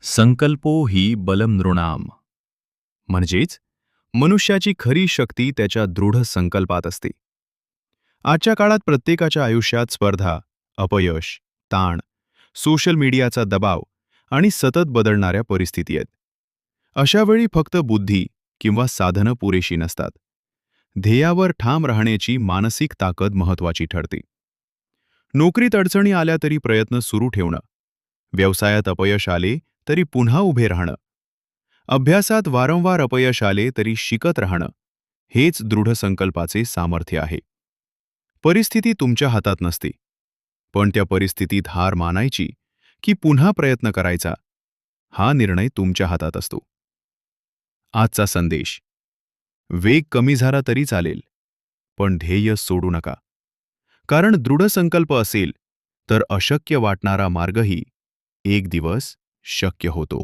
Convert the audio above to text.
संकल्पो हि बलम नृणाम. म्हणजेच मनुष्याची खरी शक्ती त्याच्या दृढ संकल्पात असते. आजच्या काळात प्रत्येकाच्या आयुष्यात स्पर्धा, अपयश, ताण, सोशल मीडियाचा दबाव आणि सतत बदलणाऱ्या परिस्थिती आहेत. अशा वेळी फक्त बुद्धी किंवा साधनं पुरेशी नसतात. ध्येयावर ठाम राहण्याची मानसिक ताकद महत्वाची ठरते. नोकरीत अडचणी आल्या तरी प्रयत्न सुरू ठेवणं, व्यवसायात अपयश आले तरी पुन्हा उभे राहणं, अभ्यासात वारंवार अपयश आले तरी शिकत राहणं, हेच दृढ संकल्पाचे सामर्थ्य आहे. परिस्थिती तुमच्या हातात नसते, पण त्या परिस्थितीत हार मानायची की पुन्हा प्रयत्न करायचा, हा निर्णय तुमच्या हातात असतो. आजचा संदेश: वेग कमी झाला तरी चालेल, पण ध्येय सोडू नका. कारण दृढ संकल्प असेल तर अशक्य वाटणारा मार्गही एक दिवस शक्य होतो.